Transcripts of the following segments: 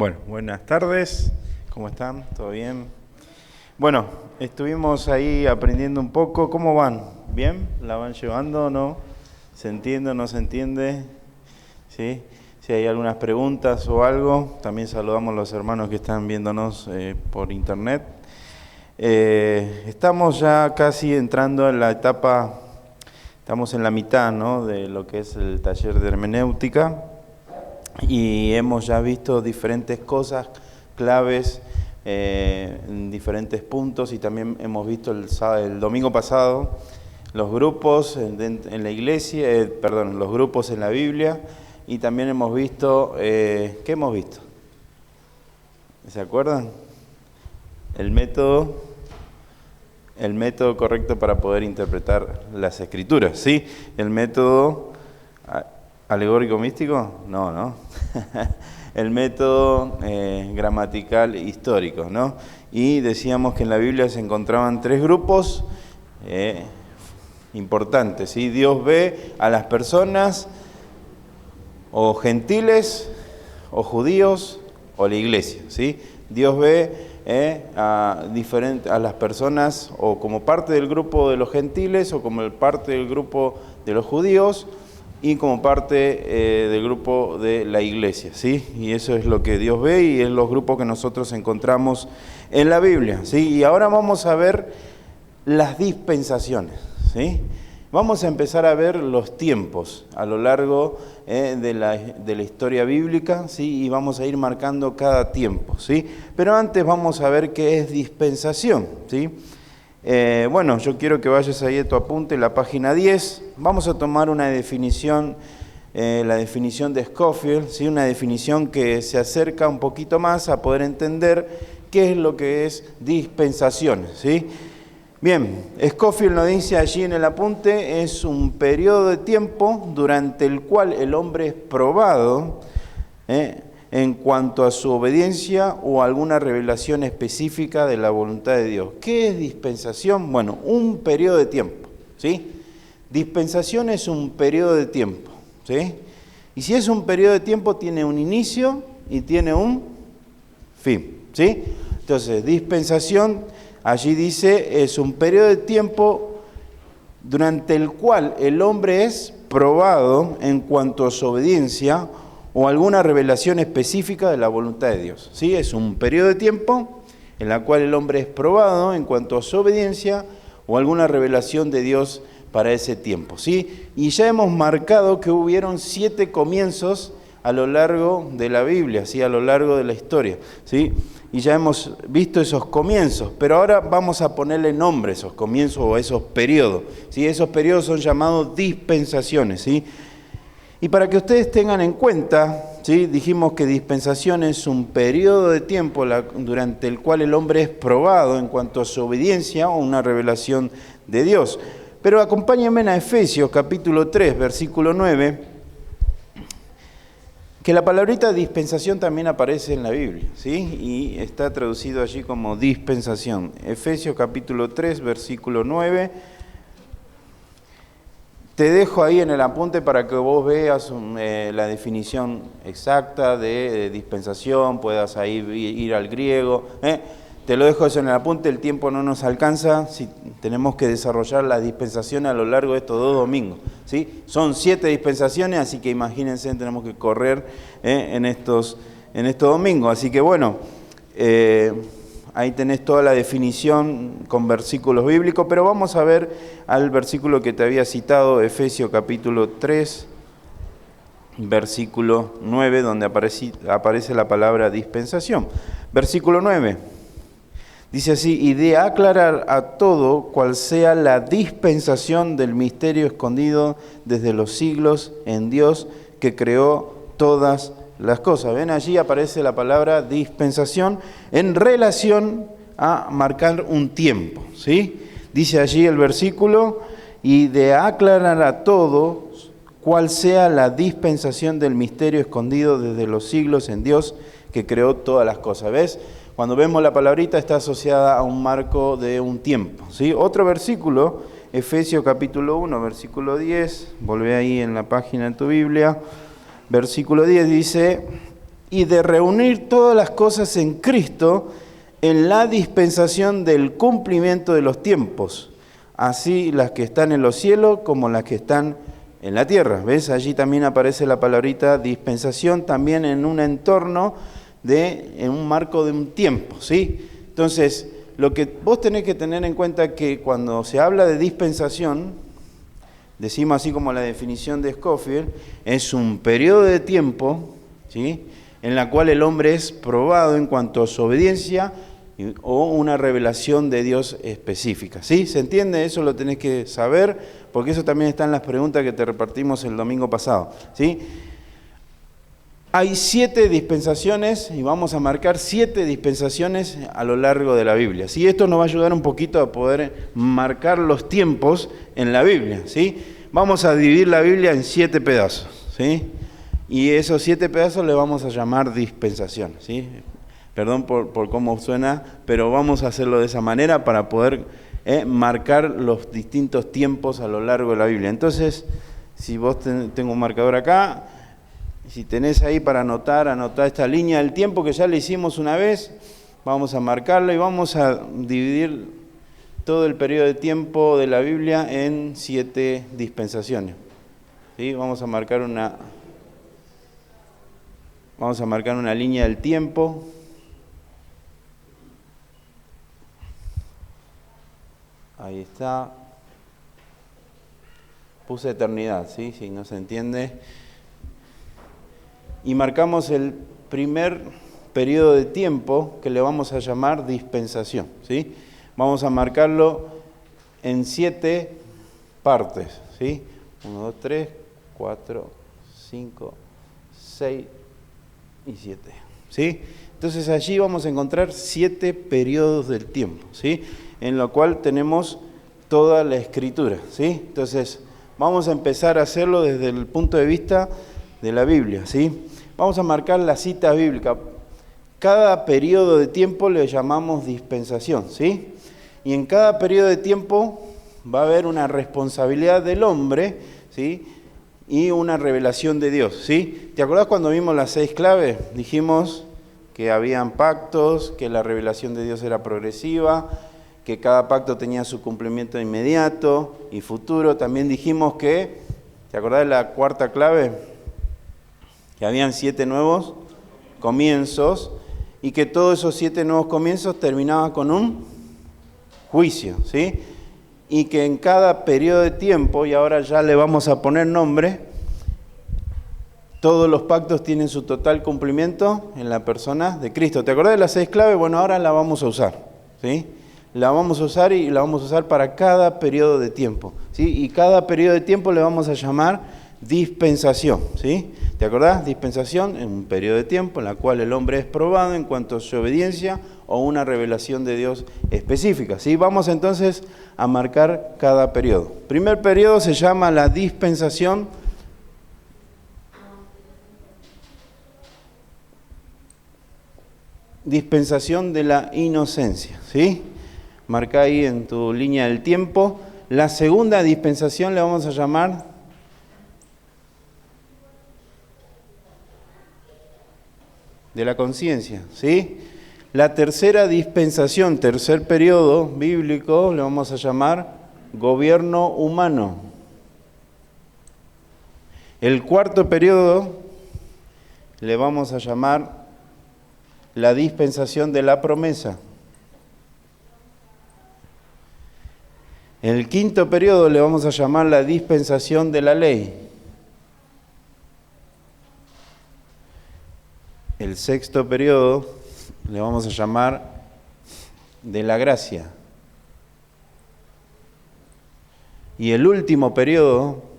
Bueno, buenas tardes, ¿cómo están? ¿Todo bien? Bueno, estuvimos ahí aprendiendo un poco. ¿Cómo van? ¿Bien? ¿La van llevando o no? ¿Se entiende o no se entiende? ¿Sí? Si hay algunas preguntas o algo, también saludamos a los hermanos que están viéndonos por internet. Estamos ya casi entrando en la etapa, estamos en la mitad, ¿no?, de lo que es el taller de hermenéutica. Y hemos ya visto diferentes cosas, claves, en diferentes puntos, y también hemos visto el domingo pasado los grupos en la iglesia, los grupos en la Biblia, y también hemos visto, ¿qué hemos visto? ¿Se acuerdan? El método correcto para poder interpretar las Escrituras, ¿sí? El método ¿alegórico místico? No. El método gramatical histórico, ¿no? Y decíamos que en la Biblia se encontraban tres grupos importantes, ¿sí? Dios ve a las personas o gentiles, o judíos, o la iglesia, ¿sí? Dios ve a las personas o como parte del grupo de los gentiles, o como parte del grupo de los judíos, y como parte del grupo de la iglesia, ¿sí? Y eso es lo que Dios ve, y es los grupos que nosotros encontramos en la Biblia, ¿sí? Y ahora vamos a ver las dispensaciones, ¿sí? Vamos a empezar a ver los tiempos a lo largo de la historia bíblica, ¿sí? Y vamos a ir marcando cada tiempo, ¿sí? Pero antes vamos a ver qué es dispensación, ¿sí? Bueno, yo quiero que vayas ahí a tu apunte, la página 10. Vamos a tomar una definición, la definición de Scofield, ¿sí? Una definición que se acerca un poquito más a poder entender qué es lo que es dispensación, ¿sí? Bien, Scofield nos dice allí en el apunte: es un periodo de tiempo durante el cual el hombre es probado en cuanto a su obediencia o alguna revelación específica de la voluntad de Dios. ¿Qué es dispensación? Bueno, un periodo de tiempo, ¿sí? Dispensación es un periodo de tiempo, ¿sí? Y si es un periodo de tiempo, tiene un inicio y tiene un fin, ¿sí? Entonces, dispensación, allí dice, es un periodo de tiempo durante el cual el hombre es probado en cuanto a su obediencia o alguna revelación específica de la voluntad de Dios, ¿sí? Es un periodo de tiempo en el cual el hombre es probado en cuanto a su obediencia o alguna revelación de Dios para ese tiempo, ¿sí? Y ya hemos marcado que hubieron 7 comienzos a lo largo de la Biblia, ¿sí? A lo largo de la historia, ¿sí? Y ya hemos visto esos comienzos, pero ahora vamos a ponerle nombre a esos comienzos o a esos periodos, ¿sí? Esos periodos son llamados dispensaciones, ¿sí? Y para que ustedes tengan en cuenta, ¿sí? Dijimos que dispensación es un periodo de tiempo durante el cual el hombre es probado en cuanto a su obediencia o una revelación de Dios. Pero acompáñenme a Efesios capítulo 3, versículo 9, que la palabrita dispensación también aparece en la Biblia, ¿sí? Y está traducido allí como dispensación. Efesios capítulo 3, versículo 9. Te dejo ahí en el apunte para que vos veas la definición exacta de dispensación, puedas ahí ir al griego. Te lo dejo eso en el apunte, el tiempo no nos alcanza, si tenemos que desarrollar la dispensación a lo largo de estos 2 domingos, ¿sí? Son 7 dispensaciones, así que imagínense, tenemos que correr en estos domingos. Así que bueno, ahí tenés toda la definición con versículos bíblicos, pero vamos a ver al versículo que te había citado, Efesios capítulo 3, versículo 9, donde aparece la palabra dispensación. Versículo 9, dice así: y de aclarar a todo cual sea la dispensación del misterio escondido desde los siglos en Dios que creó todas las cosas. Ven, allí aparece la palabra dispensación en relación a marcar un tiempo, ¿sí? Dice allí el versículo: y de aclarar a todos cuál sea la dispensación del misterio escondido desde los siglos en Dios que creó todas las cosas. ¿Ves? Cuando vemos la palabrita está asociada a un marco de un tiempo, ¿sí? Otro versículo, Efesios capítulo 1, versículo 10, volvé ahí en la página de tu Biblia. Versículo 10 dice: y de reunir todas las cosas en Cristo en la dispensación del cumplimiento de los tiempos, así las que están en los cielos como las que están en la tierra. ¿Ves? Allí también aparece la palabrita dispensación, también en un entorno, en un marco de un tiempo, ¿sí? Entonces, lo que vos tenés que tener en cuenta es que cuando se habla de dispensación, decimos así como la definición de Scofield, es un periodo de tiempo, ¿sí?, en la cual el hombre es probado en cuanto a su obediencia o una revelación de Dios específica. ¿Sí? ¿Se entiende? Eso lo tenés que saber, porque eso también está en las preguntas que te repartimos el domingo pasado. ¿Sí? Hay 7 dispensaciones y vamos a marcar 7 dispensaciones a lo largo de la Biblia. ¿Sí? Esto nos va a ayudar un poquito a poder marcar los tiempos en la Biblia. ¿Sí? Vamos a dividir la Biblia en 7 pedazos. ¿Sí? Y esos 7 pedazos le vamos a llamar dispensación. ¿Sí? Perdón por cómo suena, pero vamos a hacerlo de esa manera para poder marcar los distintos tiempos a lo largo de la Biblia. Entonces, si vos tengo un marcador acá, si tenés ahí para anotar esta línea del tiempo que ya le hicimos una vez, vamos a marcarlo y vamos a dividir todo el periodo de tiempo de la Biblia en 7 dispensaciones. ¿Sí? Vamos a marcar una línea del tiempo. Ahí está. Puse eternidad, ¿sí? Si no se entiende. Y marcamos el primer periodo de tiempo que le vamos a llamar dispensación, ¿sí? Vamos a marcarlo en 7 partes, ¿sí? 1, 2, 3, 4, 5, 6 y 7, ¿sí? Entonces allí vamos a encontrar 7 periodos del tiempo, ¿sí?, en lo cual tenemos toda la Escritura, ¿sí? Entonces vamos a empezar a hacerlo desde el punto de vista de la Biblia, ¿sí? Vamos a marcar la cita bíblica. Cada periodo de tiempo le llamamos dispensación, ¿sí? Y en cada periodo de tiempo va a haber una responsabilidad del hombre, ¿sí?, y una revelación de Dios, ¿sí? ¿Te acordás cuando vimos las 6 claves? Dijimos que habían pactos, que la revelación de Dios era progresiva, que cada pacto tenía su cumplimiento inmediato y futuro. También dijimos que, ¿te acordás de la 4ª clave? Que habían 7 nuevos comienzos y que todos esos 7 nuevos comienzos terminaban con un juicio, ¿sí? Y que en cada periodo de tiempo, y ahora ya le vamos a poner nombre, todos los pactos tienen su total cumplimiento en la persona de Cristo. ¿Te acordás de las 6 claves? Bueno, ahora la vamos a usar, ¿sí? La vamos a usar y la vamos a usar para cada periodo de tiempo, ¿sí? Y cada periodo de tiempo le vamos a llamar dispensación, ¿sí? ¿Te acordás? Dispensación en un periodo de tiempo en la cual el hombre es probado en cuanto a su obediencia o una revelación de Dios específica, ¿sí? Vamos entonces a marcar cada periodo. El primer periodo se llama la dispensación de la inocencia, ¿sí? Marca ahí en tu línea del tiempo. La segunda dispensación le vamos a llamar de la conciencia, ¿sí? La tercera dispensación, tercer periodo bíblico, le vamos a llamar gobierno humano. El cuarto periodo le vamos a llamar la dispensación de la promesa. El quinto periodo le vamos a llamar la dispensación de la ley. El sexto periodo le vamos a llamar de la gracia. Y el último periodo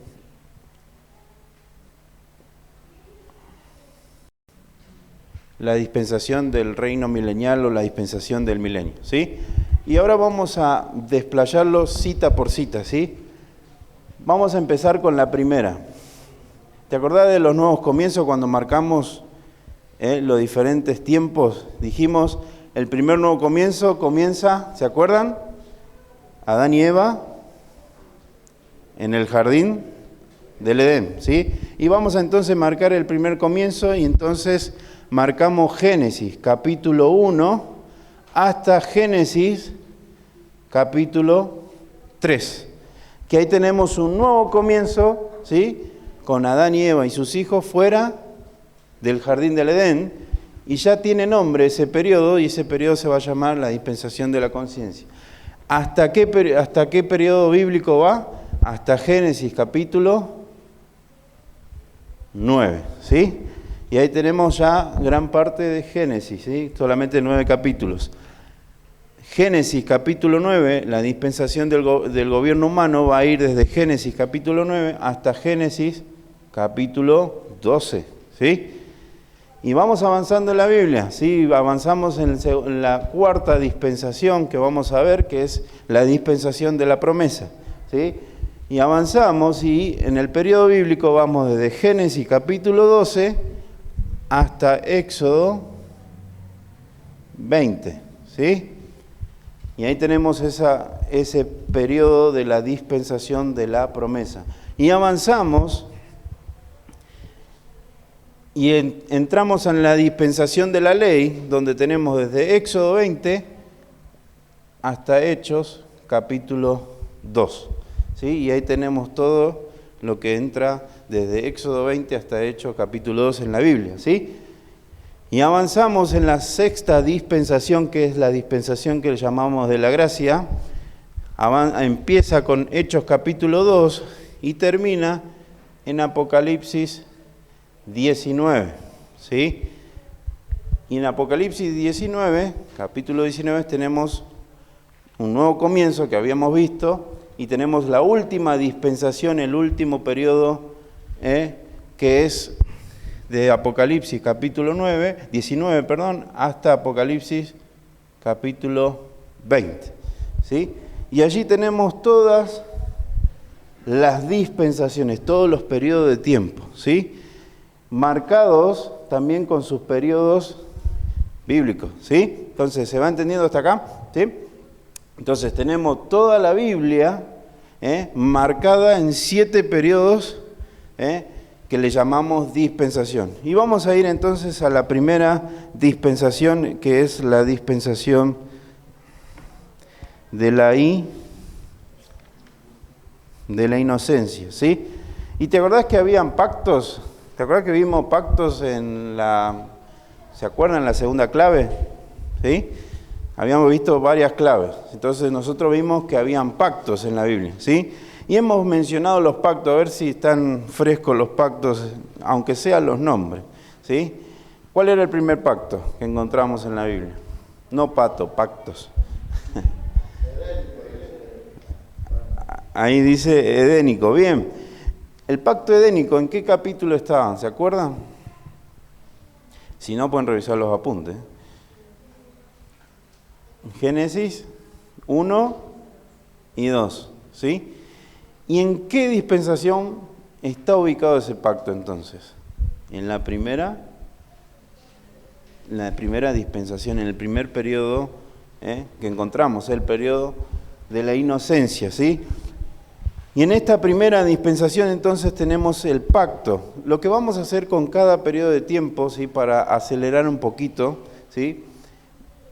la dispensación del reino milenial o la dispensación del milenio, ¿sí? Y ahora vamos a desplayarlo cita por cita, ¿sí? Vamos a empezar con la primera. ¿Te acordás de los nuevos comienzos cuando marcamos los diferentes tiempos? Dijimos, el primer nuevo comienzo comienza, ¿se acuerdan? Adán y Eva en el jardín del Edén, ¿sí? Y vamos a entonces marcar el primer comienzo y entonces marcamos Génesis capítulo 1 hasta Génesis capítulo 3. Que ahí tenemos un nuevo comienzo, ¿sí? Con Adán y Eva y sus hijos fuera del jardín del Edén, y ya tiene nombre ese periodo, y ese periodo se va a llamar la dispensación de la conciencia. ¿Hasta qué periodo bíblico va? Hasta Génesis capítulo 9, ¿sí? Y ahí tenemos ya gran parte de Génesis, ¿sí? Solamente 9 capítulos. Génesis capítulo 9, la dispensación del gobierno humano va a ir desde Génesis capítulo 9 hasta Génesis capítulo 12, ¿sí? Y vamos avanzando en la Biblia, ¿sí? Avanzamos en la cuarta dispensación que vamos a ver, que es la dispensación de la promesa, ¿sí? Y avanzamos y en el periodo bíblico vamos desde Génesis capítulo 12 hasta Éxodo 20, ¿sí? Y ahí tenemos ese periodo de la dispensación de la promesa. Y avanzamos y entramos en la dispensación de la ley, donde tenemos desde Éxodo 20 hasta Hechos capítulo 2. ¿Sí? Y ahí tenemos todo lo que entra desde Éxodo 20 hasta Hechos capítulo 2 en la Biblia, ¿sí? Y avanzamos en la sexta dispensación, que es la dispensación que le llamamos de la gracia. Empieza con Hechos capítulo 2 y termina en Apocalipsis 19, ¿sí? Y en Apocalipsis 19, capítulo 19, tenemos un nuevo comienzo que habíamos visto, y tenemos la última dispensación, el último periodo, que es de Apocalipsis capítulo 19, hasta Apocalipsis capítulo 20, ¿sí? Y allí tenemos todas las dispensaciones, todos los periodos de tiempo, ¿sí? Marcados también con sus periodos bíblicos, ¿sí? Entonces, ¿se va entendiendo hasta acá? ¿Sí? Entonces, tenemos toda la Biblia marcada en 7 periodos que le llamamos dispensación. Y vamos a ir entonces a la primera dispensación, que es la dispensación de la inocencia, ¿sí? ¿Y te acordás que habían pactos? ¿Te acordás que vimos pactos ¿se acuerdan en la segunda clave? ¿Sí? Habíamos visto varias claves. Entonces nosotros vimos que habían pactos en la Biblia, ¿sí? Y hemos mencionado los pactos, a ver si están frescos los pactos, aunque sean los nombres, ¿sí? ¿Cuál era el primer pacto que encontramos en la Biblia? No pactos. Ahí dice edénico, bien. El pacto edénico, ¿en qué capítulo estaban? ¿Se acuerdan? Si no, pueden revisar los apuntes. Génesis 1 y 2, ¿sí? ¿Y en qué dispensación está ubicado ese pacto entonces? En la primera dispensación, en el primer periodo que encontramos, el periodo de la inocencia, ¿sí? Y en esta primera dispensación entonces tenemos el pacto. Lo que vamos a hacer con cada periodo de tiempo, ¿sí? Para acelerar un poquito, ¿sí?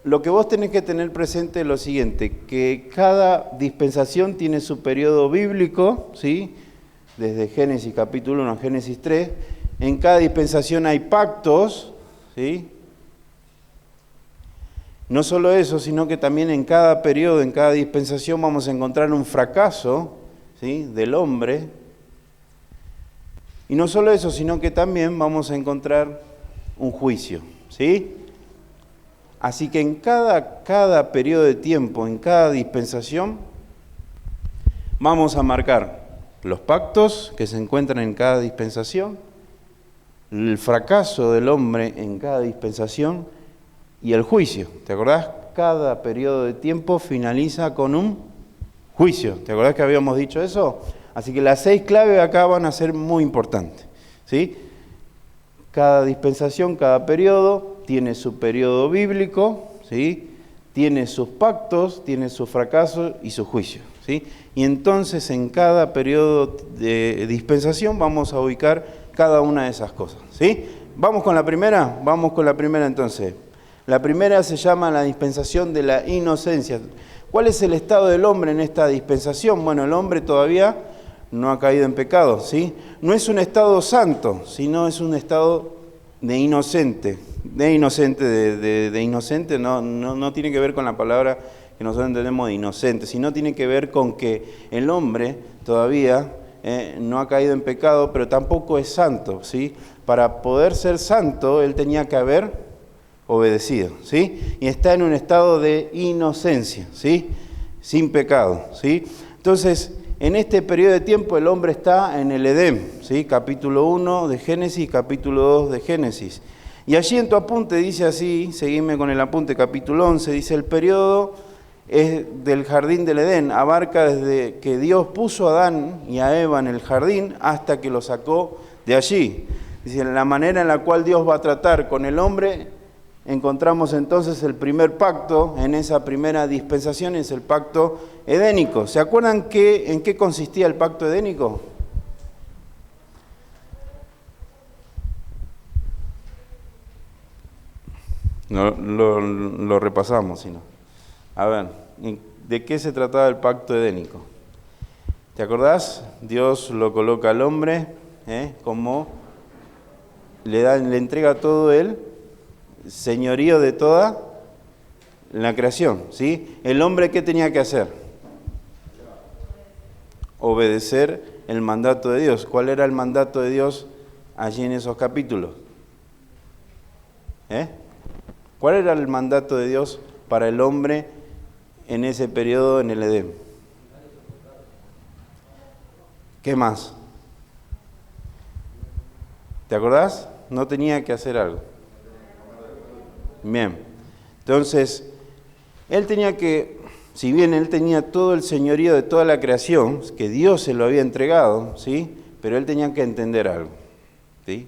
Lo que vos tenés que tener presente es lo siguiente, que cada dispensación tiene su periodo bíblico, ¿sí? Desde Génesis capítulo 1 a Génesis 3. En cada dispensación hay pactos, ¿sí? No solo eso, sino que también en cada periodo, en cada dispensación vamos a encontrar un fracaso, ¿sí? Del hombre. Y no solo eso, sino que también vamos a encontrar un juicio, ¿sí? Así que en cada periodo de tiempo, en cada dispensación, vamos a marcar los pactos que se encuentran en cada dispensación, el fracaso del hombre en cada dispensación y el juicio. ¿Te acordás? Cada periodo de tiempo finaliza con un juicio. ¿Te acordás que habíamos dicho eso? Así que las 6 claves acá van a ser muy importantes, ¿sí? Cada dispensación, cada periodo tiene su periodo bíblico, ¿sí? Tiene sus pactos, tiene su fracaso y su juicio, ¿sí? Y entonces en cada periodo de dispensación vamos a ubicar cada una de esas cosas, ¿sí? ¿Vamos con la primera? Vamos con la primera entonces. La primera se llama la dispensación de la inocencia. ¿Cuál es el estado del hombre en esta dispensación? Bueno, el hombre todavía no ha caído en pecado, ¿sí? No es un estado santo, sino es un estado de inocente. De inocente no tiene que ver con la palabra que nosotros entendemos de inocente, sino tiene que ver con que el hombre todavía no ha caído en pecado, pero tampoco es santo, ¿sí? Para poder ser santo, él tenía que haber obedecido, ¿sí? Y está en un estado de inocencia, ¿sí? Sin pecado, ¿sí? Entonces, en este periodo de tiempo el hombre está en el Edén, ¿sí? Capítulo 1 de Génesis, capítulo 2 de Génesis. Y allí en tu apunte dice así, seguime con el apunte, capítulo 11, dice el periodo es del jardín del Edén, abarca desde que Dios puso a Adán y a Eva en el jardín hasta que lo sacó de allí. Dice, la manera en la cual Dios va a tratar con el hombre, encontramos entonces el primer pacto en esa primera dispensación, es el pacto edénico. ¿Se acuerdan en qué consistía el pacto edénico? No, lo repasamos, si no. A ver, ¿de qué se trataba el pacto edénico? ¿Te acordás? Dios lo coloca al hombre, como le entrega todo el señorío de toda la creación, ¿sí? ¿El hombre qué tenía que hacer? Obedecer el mandato de Dios. ¿Cuál era el mandato de Dios allí en esos capítulos? ¿Cuál era el mandato de Dios para el hombre en ese periodo en el Edén? ¿Qué más? ¿Te acordás? No tenía que hacer algo. Bien. Entonces, él tenía que, si bien él tenía todo el señorío de toda la creación, que Dios se lo había entregado, ¿sí? Pero él tenía que entender algo, ¿sí?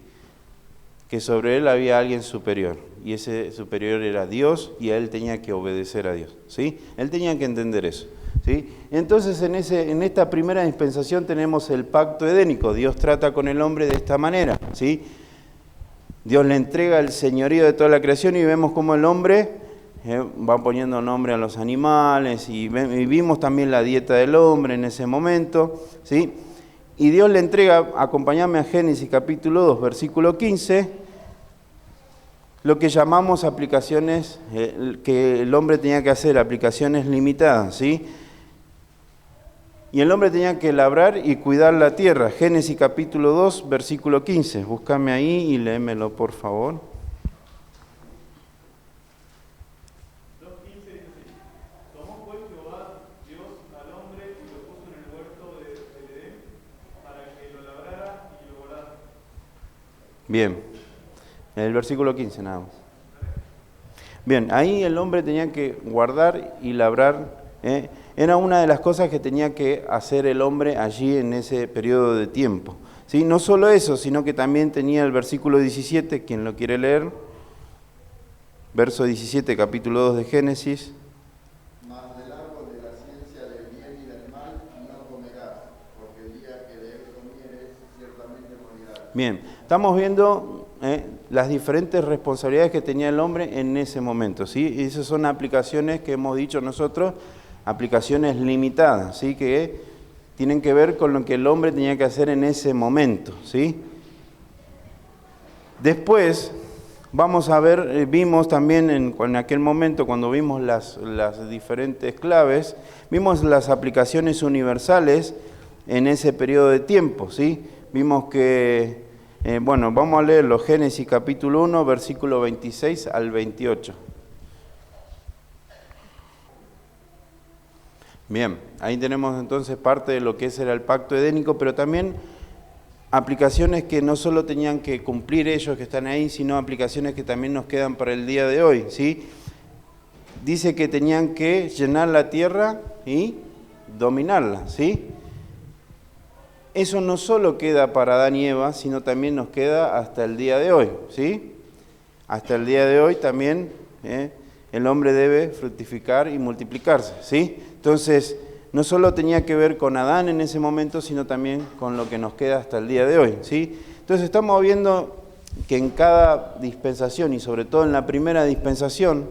Que sobre él había alguien superior, y ese superior era Dios, y él tenía que obedecer a Dios, ¿sí? Él tenía que entender eso, ¿sí? Entonces, en esta primera dispensación tenemos el pacto edénico. Dios trata con el hombre de esta manera, ¿sí? Dios le entrega el señorío de toda la creación y vemos cómo el hombre va poniendo nombre a los animales, y vimos también la dieta del hombre en ese momento, ¿sí? Y Dios le entrega, acompáñame a Génesis capítulo 2, versículo 15, lo que llamamos aplicaciones, que el hombre tenía que hacer, aplicaciones limitadas, ¿sí? Y el hombre tenía que labrar y cuidar la tierra. Génesis capítulo 2, versículo 15. Búscame ahí y léemelo, por favor. 2:15 dice así: Tomó pues Jehová Dios al hombre y lo puso en el huerto del Edén para que lo labrara y lo guardara. Bien, en el versículo 15 nada más. Bien, ahí el hombre tenía que guardar y labrar, era una de las cosas que tenía que hacer el hombre allí en ese periodo de tiempo, ¿sí? No solo eso, sino que también tenía el versículo 17, quien lo quiere leer, verso 17, capítulo 2 de Génesis. Mas del árbol de la ciencia del bien y del mal no comerás, porque el día que de él comieres ciertamente morirás. Bien, estamos viendo las diferentes responsabilidades que tenía el hombre en ese momento, ¿sí? Y esas son aplicaciones que hemos dicho nosotros, aplicaciones limitadas, ¿sí? Que tienen que ver con lo que el hombre tenía que hacer en ese momento, ¿sí? Después vamos a ver, vimos también en aquel momento cuando vimos las diferentes claves, vimos las aplicaciones universales en ese periodo de tiempo, ¿sí? Vimos que, vamos a leerlo, Génesis capítulo 1, versículo 26 al 28. Bien, ahí tenemos entonces parte de lo que era el pacto edénico, pero también aplicaciones que no solo tenían que cumplir ellos que están ahí, sino aplicaciones que también nos quedan para el día de hoy, ¿sí? Dice que tenían que llenar la tierra y dominarla, ¿sí? Eso no solo queda para Adán y Eva, sino también nos queda hasta el día de hoy, ¿sí? Hasta el día de hoy también el hombre debe fructificar y multiplicarse, ¿sí? Entonces, no solo tenía que ver con Adán en ese momento, sino también con lo que nos queda hasta el día de hoy, ¿sí? Entonces estamos viendo que en cada dispensación, y sobre todo en la primera dispensación,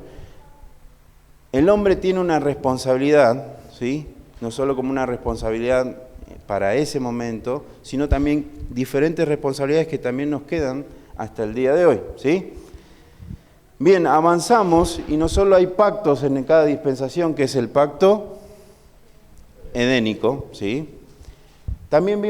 el hombre tiene una responsabilidad, ¿sí? No solo como una responsabilidad para ese momento, sino también diferentes responsabilidades que también nos quedan hasta el día de hoy, ¿sí? Bien, avanzamos y no solo hay pactos en cada dispensación, que es el pacto edénico, ¿sí? También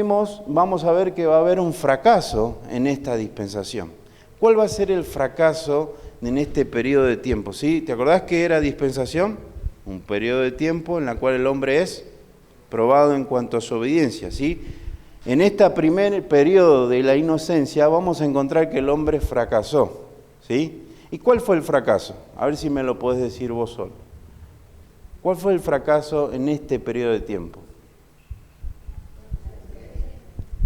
vamos a ver que va a haber un fracaso en esta dispensación. ¿Cuál va a ser el fracaso en este periodo de tiempo? ¿Sí? ¿Te acordás que era dispensación? Un periodo de tiempo en el cual el hombre es probado en cuanto a su obediencia, ¿sí? En este primer periodo de la inocencia vamos a encontrar que el hombre fracasó, ¿sí? ¿Y cuál fue el fracaso? A ver si me lo podés decir vos solo. ¿Cuál fue el fracaso en este periodo de tiempo?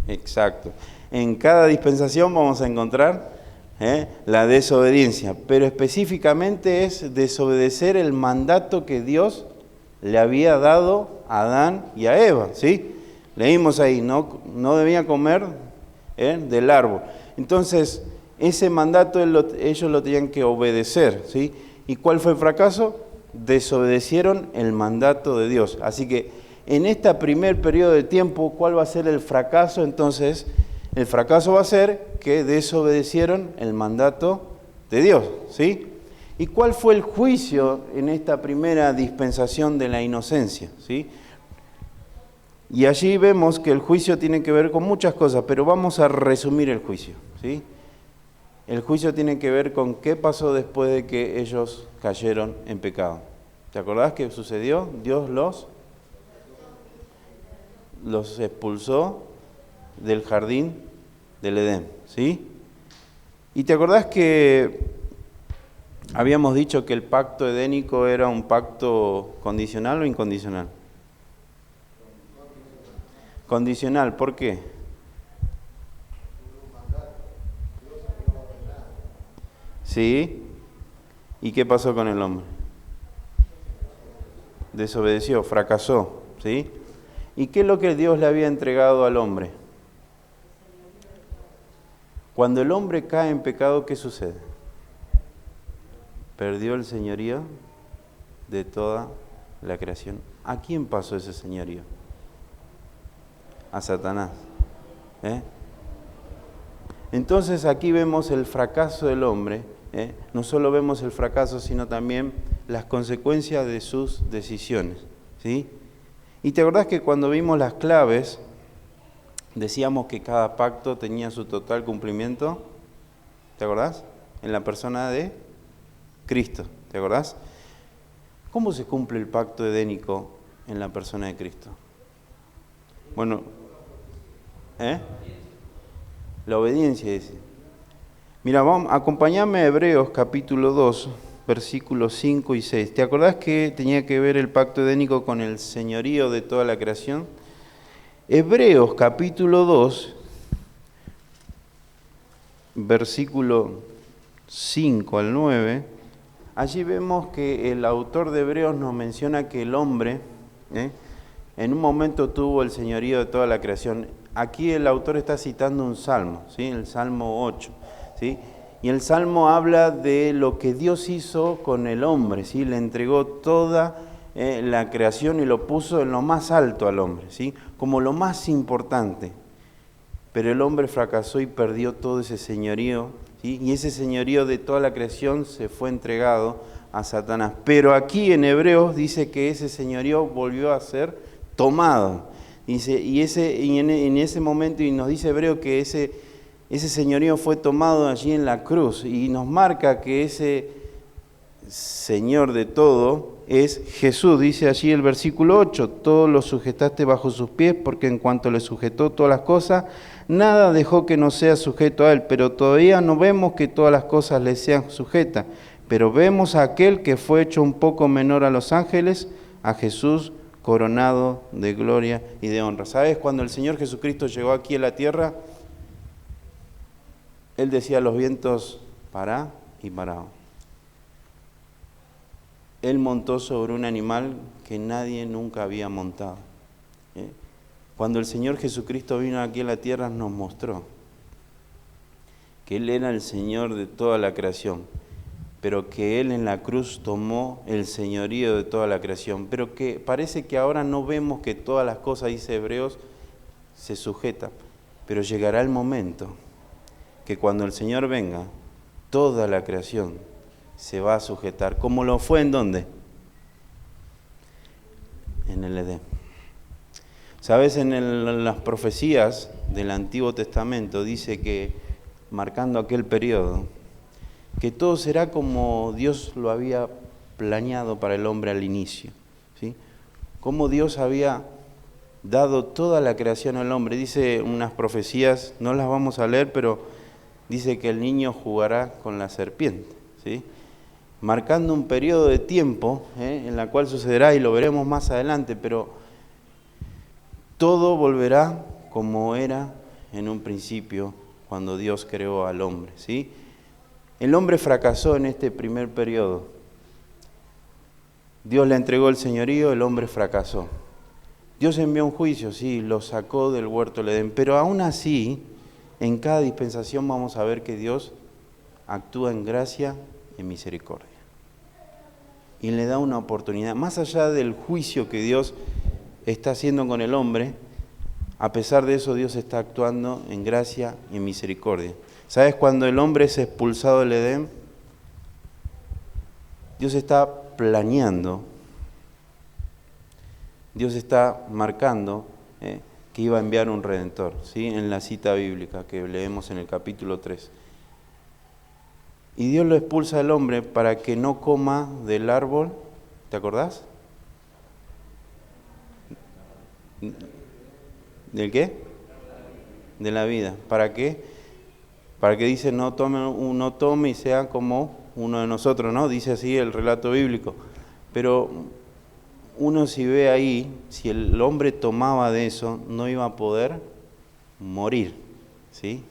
Exacto. En cada dispensación vamos a encontrar la desobediencia, pero específicamente es desobedecer el mandato que Dios le había dado a Adán y a Eva, ¿sí? Leímos ahí, no debía comer del árbol. Entonces, ese mandato ellos lo tenían que obedecer, ¿sí? ¿Y cuál fue el fracaso? Desobedecieron el mandato de Dios. Así que en este primer periodo de tiempo, ¿cuál va a ser el fracaso? Entonces, el fracaso va a ser que desobedecieron el mandato de Dios, ¿sí? ¿Y cuál fue el juicio en esta primera dispensación de la inocencia, ¿sí? Y allí vemos que el juicio tiene que ver con muchas cosas, pero vamos a resumir el juicio, ¿sí? El juicio tiene que ver con qué pasó después de que ellos cayeron en pecado. ¿Te acordás qué sucedió? Dios los expulsó del jardín del Edén, ¿sí? ¿Y te acordás que habíamos dicho que el pacto edénico era un pacto condicional o incondicional? Condicional, ¿por qué? ¿Sí? ¿Y qué pasó con el hombre? Desobedeció, fracasó, ¿sí? ¿Y qué es lo que Dios le había entregado al hombre? Cuando el hombre cae en pecado, ¿qué sucede? Perdió el señorío de toda la creación. ¿A quién pasó ese señorío? A Satanás. Entonces aquí vemos el fracaso del hombre. No solo vemos el fracaso, sino también las consecuencias de sus decisiones, ¿sí? Y te acordás que cuando vimos las claves, decíamos que cada pacto tenía su total cumplimiento, ¿te acordás? En la persona de Cristo, ¿te acordás? ¿Cómo se cumple el pacto edénico en la persona de Cristo? Bueno, la obediencia dice. Mira, acompáñame a Hebreos capítulo 2, versículos 5 y 6. ¿Te acordás que tenía que ver el pacto edénico con el señorío de toda la creación? Hebreos capítulo 2, versículo 5 al 9, allí vemos que el autor de Hebreos nos menciona que el hombre en un momento tuvo el señorío de toda la creación. Aquí el autor está citando un salmo, ¿sí? El Salmo 8, ¿sí? Y el salmo habla de lo que Dios hizo con el hombre, ¿sí? Le entregó toda la creación y lo puso en lo más alto al hombre, ¿sí? Como lo más importante. Pero el hombre fracasó y perdió todo ese señorío, ¿sí? Y ese señorío de toda la creación se fue entregado a Satanás. Pero aquí en Hebreos dice que ese señorío volvió a ser tomado. Dice, en ese momento, y nos dice Hebreo que ese señorío fue tomado allí en la cruz, y nos marca que ese Señor de todo es Jesús. Dice allí el versículo 8, todo lo sujetaste bajo sus pies, porque en cuanto le sujetó todas las cosas, nada dejó que no sea sujeto a él, pero todavía no vemos que todas las cosas le sean sujetas, pero vemos a aquel que fue hecho un poco menor a los ángeles, a Jesús coronado de gloria y de honra. ¿Sabes? Cuando el Señor Jesucristo llegó aquí a la tierra, Él decía a los vientos, pará y pará. Él montó sobre un animal que nadie nunca había montado. Cuando el Señor Jesucristo vino aquí a la tierra nos mostró que Él era el Señor de toda la creación, pero que Él en la cruz tomó el señorío de toda la creación, pero que parece que ahora no vemos que todas las cosas, dice Hebreos, se sujetan, pero llegará el momento que cuando el Señor venga, toda la creación se va a sujetar, como lo fue ¿en dónde? En el Edén. Sabes, en las profecías del Antiguo Testamento dice que, marcando aquel periodo, que todo será como Dios lo había planeado para el hombre al inicio, ¿sí? Como Dios había dado toda la creación al hombre. Dice unas profecías, no las vamos a leer, pero dice que el niño jugará con la serpiente, ¿sí? Marcando un periodo de tiempo en la cual sucederá, y lo veremos más adelante, pero todo volverá como era en un principio cuando Dios creó al hombre, ¿sí? El hombre fracasó en este primer periodo. Dios le entregó el señorío, el hombre fracasó. Dios envió un juicio, sí, lo sacó del huerto del Edén, pero aún así, en cada dispensación vamos a ver que Dios actúa en gracia y en misericordia. Y le da una oportunidad, más allá del juicio que Dios está haciendo con el hombre, a pesar de eso Dios está actuando en gracia y en misericordia. ¿Sabes? Cuando el hombre es expulsado del Edén, Dios está planeando, Dios está marcando que iba a enviar un Redentor, ¿sí? En la cita bíblica que leemos en el capítulo 3. Y Dios lo expulsa al hombre para que no coma del árbol, ¿te acordás? ¿Del qué? De la vida. ¿Para qué? Para que dice no tome y sea como uno de nosotros, ¿no? Dice así el relato bíblico. Pero uno si ve ahí, si el hombre tomaba de eso, no iba a poder morir, ¿sí?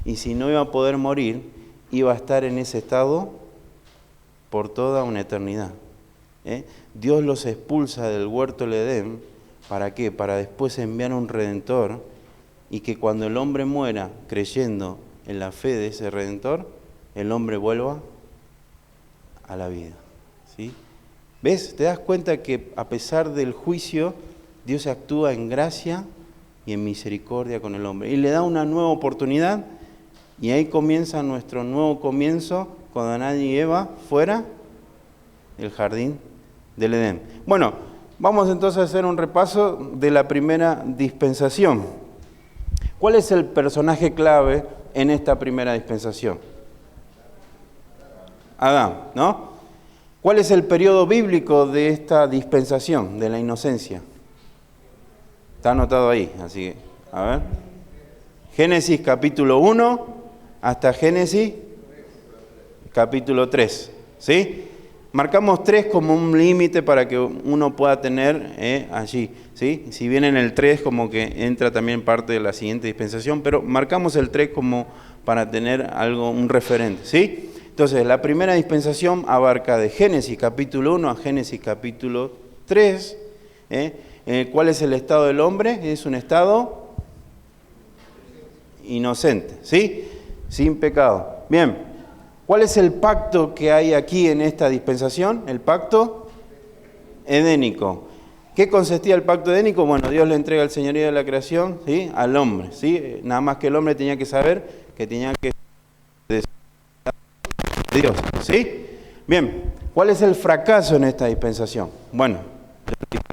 Y si no iba a poder morir, iba a estar en ese estado por toda una eternidad. Dios los expulsa del huerto del Edén, ¿para qué? Para después enviar un Redentor, y que cuando el hombre muera creyendo en la fe de ese Redentor, el hombre vuelva a la vida, ¿sí? ¿Ves? Te das cuenta que a pesar del juicio, Dios actúa en gracia y en misericordia con el hombre. Y le da una nueva oportunidad, y ahí comienza nuestro nuevo comienzo con Adán y Eva fuera del jardín del Edén. Bueno, vamos entonces a hacer un repaso de la primera dispensación. ¿Cuál es el personaje clave en esta primera dispensación? Adán, ¿no? ¿Cuál es el periodo bíblico de esta dispensación de la inocencia? Está anotado ahí, así que, a ver. Génesis capítulo 1 hasta Génesis capítulo 3, ¿sí? Marcamos 3 como un límite para que uno pueda tener allí, ¿sí? Si bien en el 3 como que entra también parte de la siguiente dispensación, pero marcamos el 3 como para tener algo, un referente, ¿sí? Entonces, la primera dispensación abarca de Génesis capítulo 1 a Génesis capítulo 3. ¿Cuál es el estado del hombre? Es un estado inocente, ¿sí? Sin pecado. Bien, ¿cuál es el pacto que hay aquí en esta dispensación? El pacto edénico. ¿Qué consistía el pacto edénico? Bueno, Dios le entrega el señorío de la creación, ¿sí? Al hombre, ¿sí? Nada más que el hombre tenía que saber que tenía que Dios, ¿sí? Bien, ¿cuál es el fracaso en esta dispensación? Bueno,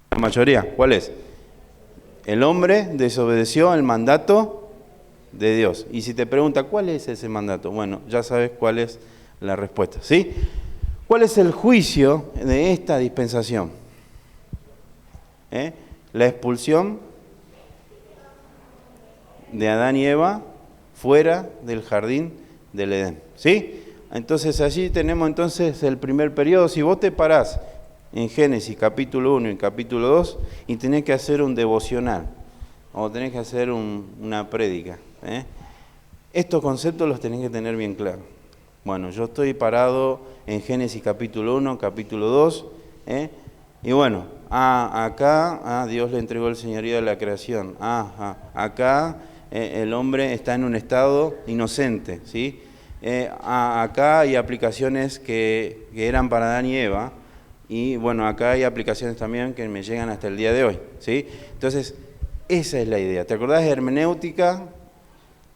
la mayoría, ¿cuál es? El hombre desobedeció el mandato de Dios. Y si te pregunta, ¿cuál es ese mandato? Bueno, ya sabes cuál es la respuesta, ¿sí? ¿Cuál es el juicio de esta dispensación? La expulsión de Adán y Eva fuera del jardín del Edén, ¿sí? Entonces allí tenemos entonces el primer periodo. Si vos te parás en Génesis capítulo 1 y capítulo 2 y tenés que hacer un devocional o tenés que hacer una prédica, estos conceptos los tenés que tener bien claros. Bueno, yo estoy parado en Génesis capítulo 1, capítulo 2, y bueno, acá Dios le entregó el señorío de la creación, acá el hombre está en un estado inocente, ¿sí? Acá hay aplicaciones que eran para Adán y Eva, y bueno, acá hay aplicaciones también que me llegan hasta el día de hoy, ¿sí? Entonces, esa es la idea. ¿Te acordás de hermenéutica?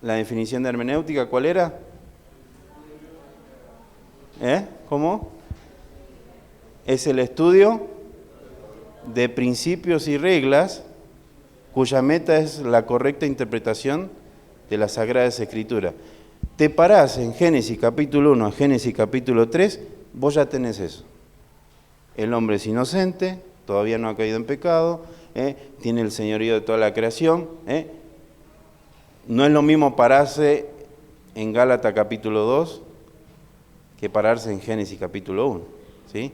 La definición de hermenéutica, ¿cuál era? ¿Cómo? Es el estudio de principios y reglas cuya meta es la correcta interpretación de las Sagradas Escrituras. Te parás en Génesis capítulo 1 a Génesis capítulo 3, vos ya tenés eso. El hombre es inocente, todavía no ha caído en pecado, tiene el señorío de toda la creación. No es lo mismo pararse en Gálatas capítulo 2 que pararse en Génesis capítulo 1, ¿sí?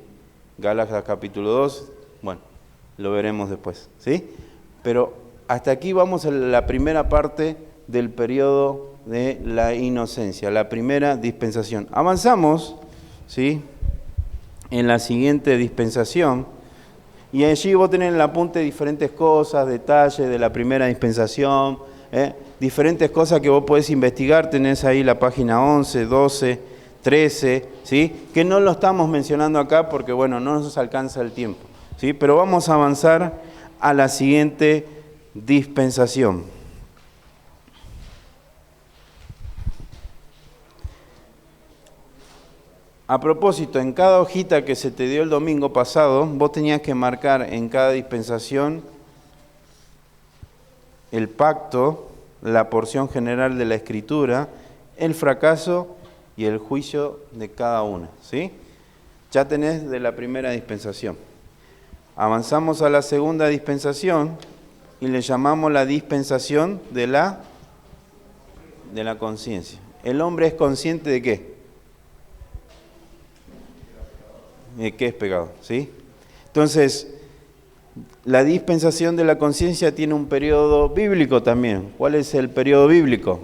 Gálatas capítulo 2, bueno, lo veremos después, ¿sí? Pero hasta aquí vamos a la primera parte del periodo de la inocencia, la primera dispensación. Avanzamos, ¿sí?, en la siguiente dispensación, y allí vos tenés en el apunte diferentes cosas, detalles de la primera dispensación, diferentes cosas que vos podés investigar. Tenés ahí la página 11, 12, 13, ¿sí?, que no lo estamos mencionando acá porque, bueno, no nos alcanza el tiempo, ¿sí? Pero vamos a avanzar a la siguiente dispensación. A propósito, en cada hojita que se te dio el domingo pasado, vos tenías que marcar en cada dispensación el pacto, la porción general de la Escritura, el fracaso y el juicio de cada una, ¿sí? Ya tenés de la primera dispensación. Avanzamos a la segunda dispensación y le llamamos la dispensación de la conciencia. ¿El hombre es consciente de qué? ¿De qué es pecado? ¿Sí? Entonces, la dispensación de la conciencia tiene un periodo bíblico también. ¿Cuál es el periodo bíblico?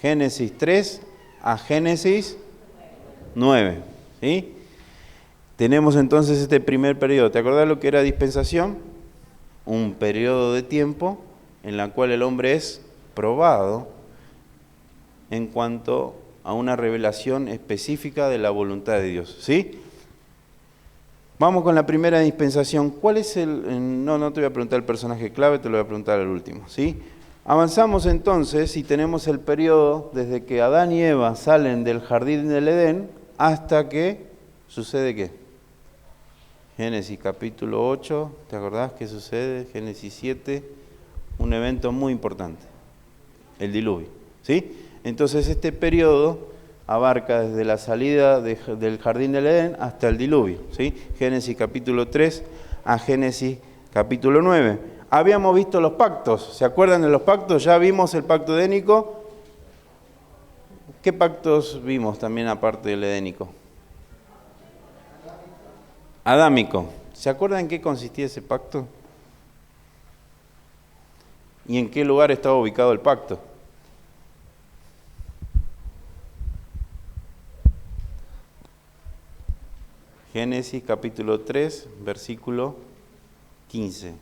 Génesis 3 a Génesis 9. ¿Sí? Tenemos entonces este primer periodo. ¿Te acordás lo que era dispensación? Un periodo de tiempo en la cual el hombre es probado en cuanto a una revelación específica de la voluntad de Dios. ¿Sí? Vamos con la primera dispensación. ¿Cuál es el...? No te voy a preguntar el personaje clave, te lo voy a preguntar al último, ¿sí? Avanzamos entonces y tenemos el periodo desde que Adán y Eva salen del jardín del Edén hasta que sucede ¿qué? Génesis capítulo 8, ¿te acordás qué sucede? Génesis 7, un evento muy importante, el diluvio, ¿sí? Entonces este periodo abarca desde la salida del jardín del Edén hasta el diluvio, ¿sí? Génesis capítulo 3 a Génesis capítulo 9. Habíamos visto los pactos, ¿se acuerdan de los pactos? Ya vimos el pacto edénico. ¿Qué pactos vimos también aparte del edénico? Adámico. ¿Se acuerdan en qué consistía ese pacto? ¿Y en qué lugar estaba ubicado el pacto? Génesis capítulo 3, versículo 15.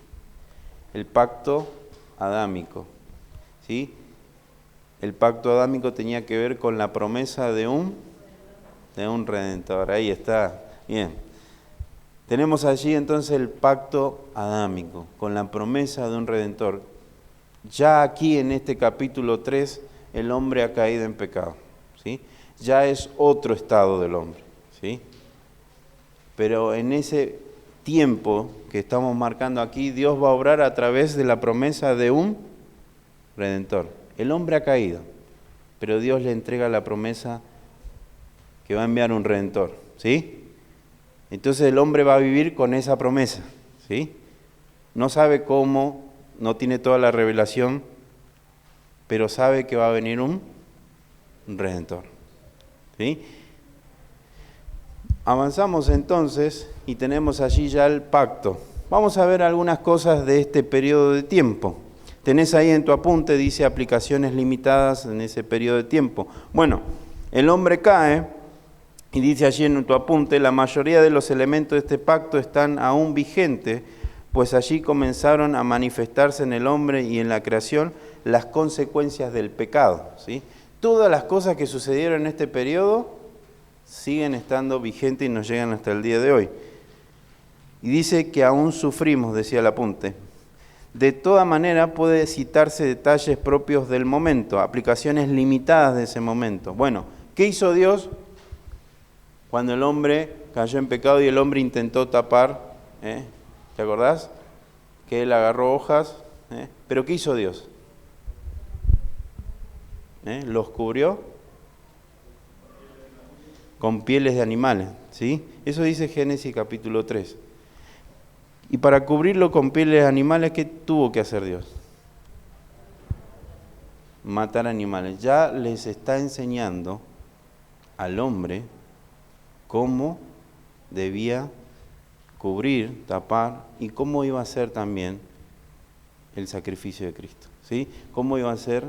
El pacto adámico, ¿sí? El pacto adámico tenía que ver con la promesa de un redentor. Ahí está, bien. Tenemos allí entonces el pacto adámico, con la promesa de un redentor. Ya aquí en este capítulo 3, el hombre ha caído en pecado, ¿sí? Ya es otro estado del hombre, ¿sí? Pero en ese tiempo que estamos marcando aquí, Dios va a obrar a través de la promesa de un redentor. El hombre ha caído, pero Dios le entrega la promesa que va a enviar un redentor, ¿sí? Entonces el hombre va a vivir con esa promesa, ¿sí? No sabe cómo, no tiene toda la revelación, pero sabe que va a venir un redentor, ¿sí? Avanzamos entonces y tenemos allí ya el pacto. Vamos a ver algunas cosas de este periodo de tiempo. Tenés ahí en tu apunte, dice aplicaciones limitadas en ese periodo de tiempo. Bueno, el hombre cae y dice allí en tu apunte, la mayoría de los elementos de este pacto están aún vigentes, pues allí comenzaron a manifestarse en el hombre y en la creación las consecuencias del pecado, ¿sí? Todas las cosas que sucedieron en este periodo siguen estando vigentes y nos llegan hasta el día de hoy. Y dice que aún sufrimos, decía el apunte. De toda manera puede citarse detalles propios del momento, aplicaciones limitadas de ese momento. Bueno, ¿qué hizo Dios cuando el hombre cayó en pecado y el hombre intentó tapar? ¿Te acordás? Que él agarró hojas. ¿Pero qué hizo Dios? ¿Los cubrió? Con pieles de animales, ¿sí? Eso dice Génesis capítulo 3. Y para cubrirlo con pieles de animales, ¿qué tuvo que hacer Dios? Matar animales. Ya les está enseñando al hombre cómo debía cubrir, tapar y cómo iba a ser también el sacrificio de Cristo, ¿sí? Cómo iba a ser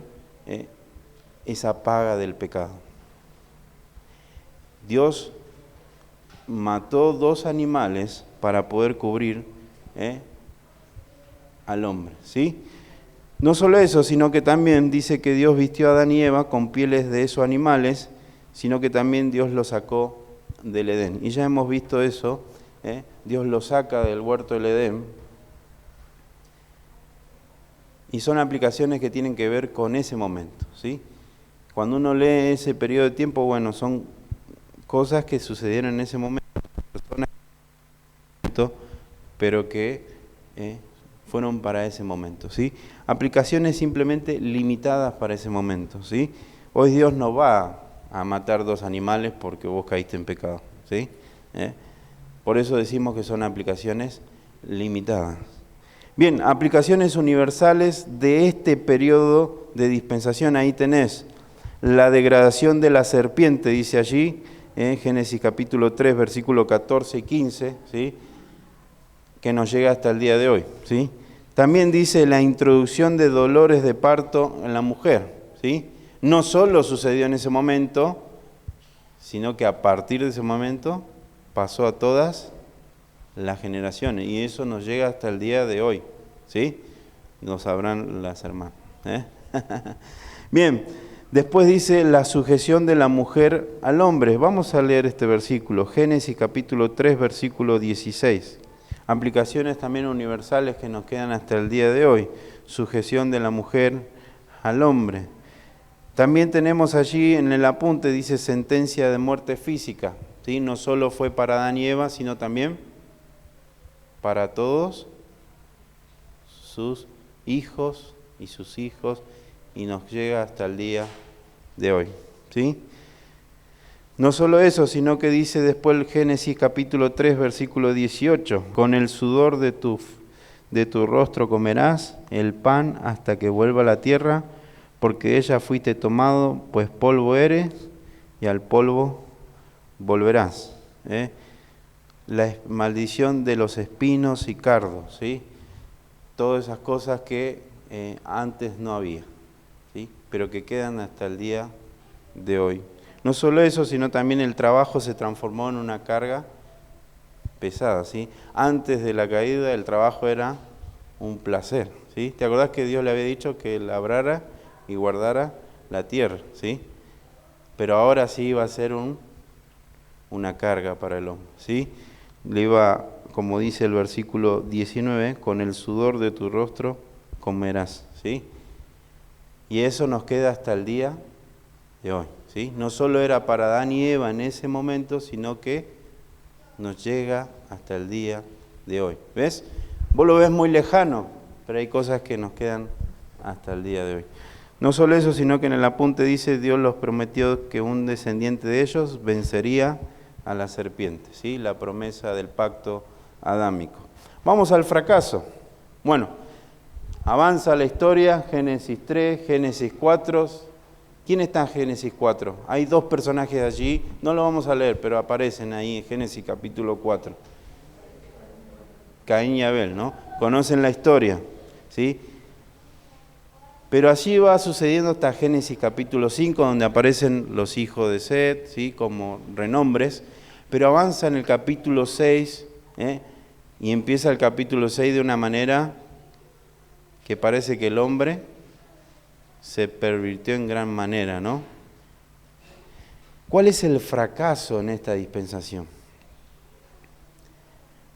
esa paga del pecado. Dios mató 2 animales para poder cubrir al hombre, ¿sí? No solo eso, sino que también dice que Dios vistió a Adán y Eva con pieles de esos animales, sino que también Dios los sacó del Edén. Y ya hemos visto eso, Dios los saca del huerto del Edén. Y son aplicaciones que tienen que ver con ese momento, ¿sí? Cuando uno lee ese periodo de tiempo, bueno, son cosas que sucedieron en ese momento, pero que fueron para ese momento, ¿sí? Aplicaciones simplemente limitadas para ese momento, ¿sí? Hoy Dios no va a matar 2 animales porque vos caíste en pecado, ¿sí? Por eso decimos que son aplicaciones limitadas. Bien, aplicaciones universales de este periodo de dispensación. Ahí tenés la degradación de la serpiente, dice allí, Génesis capítulo 3, versículo 14 y 15, ¿sí? Que nos llega hasta el día de hoy, ¿sí? También dice la introducción de dolores de parto en la mujer, ¿sí? No solo sucedió en ese momento, sino que a partir de ese momento pasó a todas las generaciones, y eso nos llega hasta el día de hoy, ¿sí? Lo sabrán las hermanas, Bien, después dice la sujeción de la mujer al hombre. Vamos a leer este versículo, Génesis capítulo 3, versículo 16. Aplicaciones también universales que nos quedan hasta el día de hoy. Sujeción de la mujer al hombre. También tenemos allí en el apunte, dice sentencia de muerte física, ¿sí? No solo fue para Adán y Eva, sino también para todos sus hijos y sus hijos, y nos llega hasta el día de hoy, ¿sí? No solo eso, sino que dice después el Génesis capítulo 3, versículo 18, con el sudor de tu rostro comerás el pan hasta que vuelva a la tierra, porque de ella fuiste tomado, pues polvo eres, y al polvo volverás. La maldición de los espinos y cardos, ¿sí? Todas esas cosas que antes no había, ¿sí? Pero que quedan hasta el día de hoy. No solo eso, sino también el trabajo se transformó en una carga pesada, ¿sí? Antes de la caída el trabajo era un placer, ¿sí? ¿Te acordás que Dios le había dicho que labrara y guardara la tierra, ¿sí? Pero ahora sí iba a ser una carga para el hombre, ¿sí? Le iba, como dice el versículo 19, con el sudor de tu rostro comerás, ¿sí? Y eso nos queda hasta el día de hoy, ¿sí? No solo era para Adán y Eva en ese momento, sino que nos llega hasta el día de hoy. ¿Ves? Vos lo ves muy lejano, pero hay cosas que nos quedan hasta el día de hoy. No solo eso, sino que en el apunte dice, Dios los prometió que un descendiente de ellos vencería a la serpiente, ¿sí? La promesa del pacto adámico. Vamos al fracaso. Bueno, avanza la historia, Génesis 3, Génesis 4. ¿Quién está en Génesis 4? Hay 2 personajes allí, no lo vamos a leer, pero aparecen ahí en Génesis capítulo 4. Caín y Abel, ¿no? Conocen la historia, ¿sí? Pero allí va sucediendo hasta Génesis capítulo 5, donde aparecen los hijos de Set, ¿sí? Como renombres, pero avanza en el capítulo 6, y empieza el capítulo 6 de una manera que parece que el hombre se pervirtió en gran manera, ¿no? ¿Cuál es el fracaso en esta dispensación?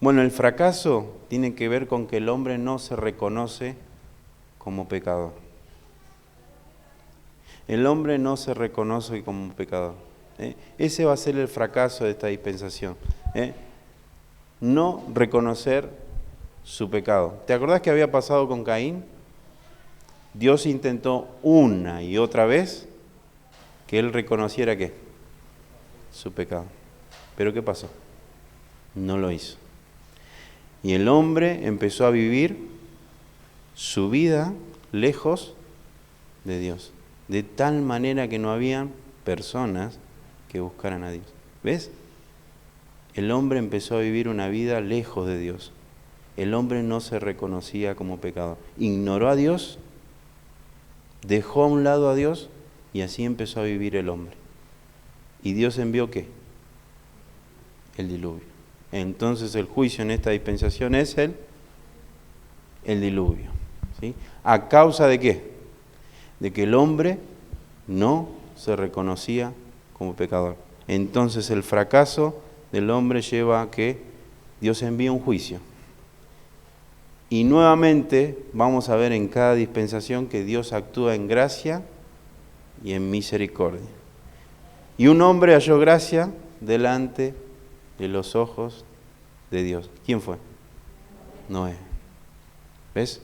Bueno, el fracaso tiene que ver con que el hombre no se reconoce como pecador. El hombre no se reconoce como pecador. Ese va a ser el fracaso de esta dispensación. No reconocer su pecado. ¿Te acordás que había pasado con Caín? Dios intentó una y otra vez que él reconociera ¿qué? Su pecado. ¿Pero qué pasó? No lo hizo. Y el hombre empezó a vivir su vida lejos de Dios. De tal manera que no habían personas que buscaran a Dios. ¿Ves? El hombre empezó a vivir una vida lejos de Dios. El hombre no se reconocía como pecador. Ignoró a Dios, dejó a un lado a Dios y así empezó a vivir el hombre. ¿Y Dios envió qué? El diluvio. Entonces el juicio en esta dispensación es el diluvio. ¿Sí? ¿A causa de qué? De que el hombre no se reconocía como pecador. Entonces el fracaso del hombre lleva a que Dios envía un juicio. Y nuevamente vamos a ver en cada dispensación que Dios actúa en gracia y en misericordia. Y un hombre halló gracia delante de los ojos de Dios. ¿Quién fue? Noé. ¿Ves?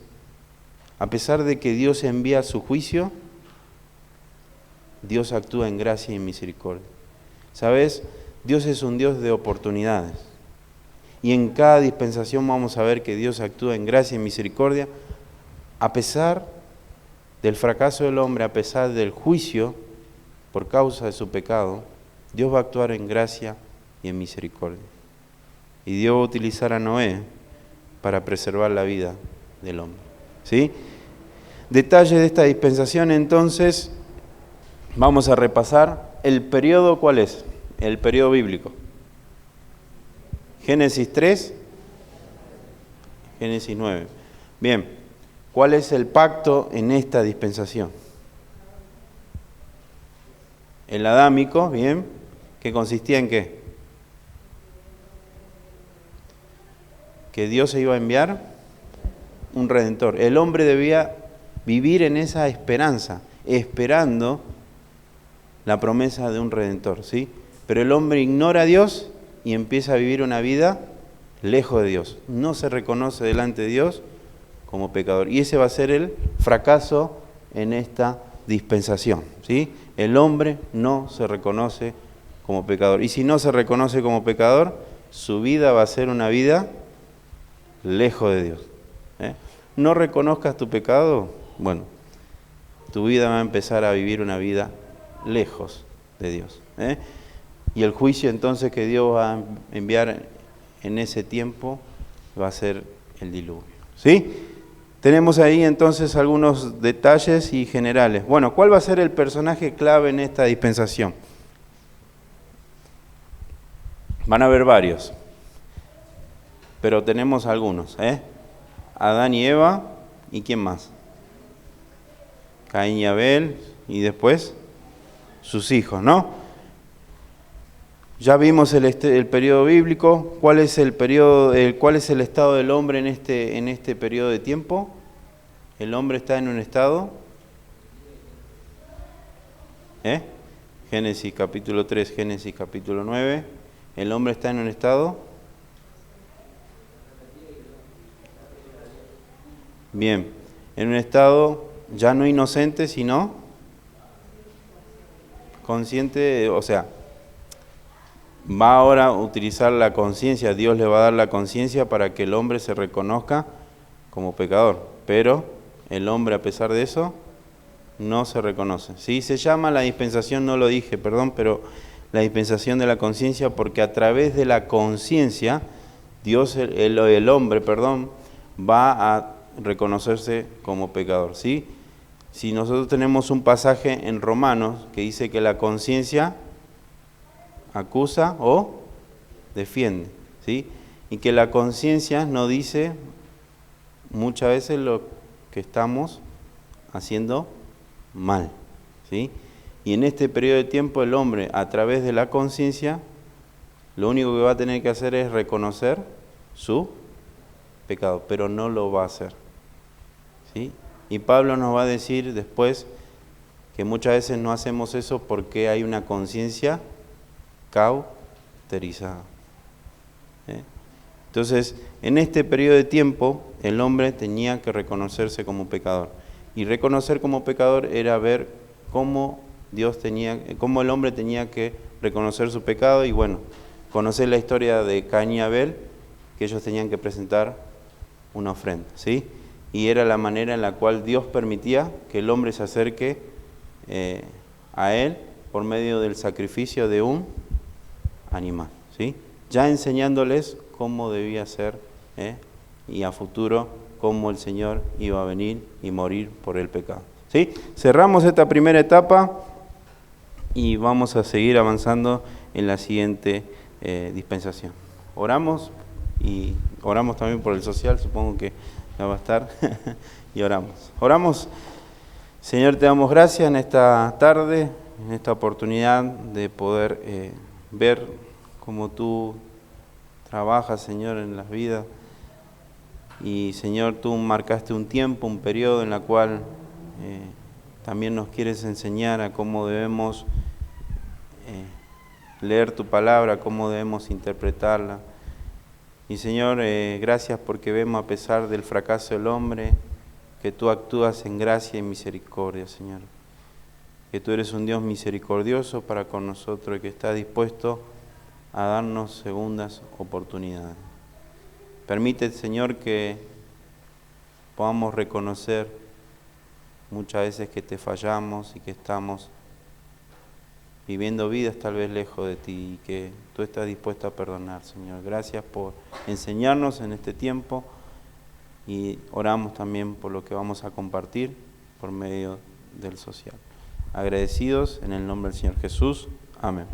A pesar de que Dios envía su juicio, Dios actúa en gracia y en misericordia. ¿Sabes? Dios es un Dios de oportunidades. Y en cada dispensación vamos a ver que Dios actúa en gracia y en misericordia, a pesar del fracaso del hombre, a pesar del juicio por causa de su pecado, Dios va a actuar en gracia y en misericordia. Y Dios va a utilizar a Noé para preservar la vida del hombre. ¿Sí? Detalle de esta dispensación, entonces, vamos a repasar. ¿El periodo cuál es? El periodo bíblico. Génesis 3, Génesis 9. Bien, ¿cuál es el pacto en esta dispensación? El adámico, bien, que consistía en qué? Que Dios se iba a enviar un redentor. El hombre debía vivir en esa esperanza, esperando la promesa de un redentor, ¿sí? Pero el hombre ignora a Dios y empieza a vivir una vida lejos de Dios. No se reconoce delante de Dios como pecador. Y ese va a ser el fracaso en esta dispensación, ¿sí? El hombre no se reconoce como pecador. Y si no se reconoce como pecador, su vida va a ser una vida lejos de Dios. No reconozcas tu pecado, bueno, tu vida va a empezar a vivir una vida lejos de Dios. Y el juicio entonces que Dios va a enviar en ese tiempo va a ser el diluvio. ¿Sí? Tenemos ahí entonces algunos detalles y generales. Bueno, ¿cuál va a ser el personaje clave en esta dispensación? Van a haber varios, pero tenemos algunos. Adán y Eva, ¿y quién más? Caín y Abel, y después sus hijos, ¿no? Ya vimos el periodo bíblico. ¿Cuál es el periodo, cuál es el estado del hombre en este periodo de tiempo? El hombre está en un estado. Génesis capítulo 3, Génesis capítulo 9. El hombre está en un estado. Bien, en un estado ya no inocente, sino consciente, o sea, va ahora a utilizar la conciencia, Dios le va a dar la conciencia para que el hombre se reconozca como pecador, pero el hombre a pesar de eso no se reconoce. ¿Sí? Se llama la dispensación, no lo dije, perdón, pero la dispensación de la conciencia porque a través de la conciencia Dios, el hombre, va a reconocerse como pecador. ¿Sí? Si nosotros tenemos un pasaje en Romanos que dice que la conciencia acusa o defiende, ¿sí? Y que la conciencia nos dice muchas veces lo que estamos haciendo mal, ¿sí? Y en este periodo de tiempo el hombre, a través de la conciencia, lo único que va a tener que hacer es reconocer su pecado, pero no lo va a hacer, ¿sí? Y Pablo nos va a decir después que muchas veces no hacemos eso porque hay una conciencia cauterizada. Entonces, en este periodo de tiempo, el hombre tenía que reconocerse como pecador. Y reconocer como pecador era ver cómo el hombre tenía que reconocer su pecado y bueno, conocer la historia de Caín y Abel, que ellos tenían que presentar una ofrenda, ¿sí? Y era la manera en la cual Dios permitía que el hombre se acerque a Él por medio del sacrificio de un animal, ¿sí? Ya enseñándoles cómo debía ser y a futuro cómo el Señor iba a venir y morir por el pecado, ¿sí? Cerramos esta primera etapa y vamos a seguir avanzando en la siguiente dispensación. Oramos y oramos también por el social, supongo que ya va a estar, y oramos. Oramos. Señor, te damos gracias en esta tarde, en esta oportunidad de poder ver cómo tú trabajas, Señor, en las vidas. Y, Señor, tú marcaste un tiempo, un periodo en el cual también nos quieres enseñar a cómo debemos leer tu palabra, cómo debemos interpretarla. Y, Señor, gracias porque vemos, a pesar del fracaso del hombre, que tú actúas en gracia y misericordia, Señor. Que tú eres un Dios misericordioso para con nosotros y que estás dispuesto a darnos segundas oportunidades. Permite, Señor, que podamos reconocer muchas veces que te fallamos y que estamos viviendo vidas tal vez lejos de ti y que tú estás dispuesto a perdonar, Señor. Gracias por enseñarnos en este tiempo. Y oramos también por lo que vamos a compartir por medio del social. Agradecidos en el nombre del Señor Jesús. Amén.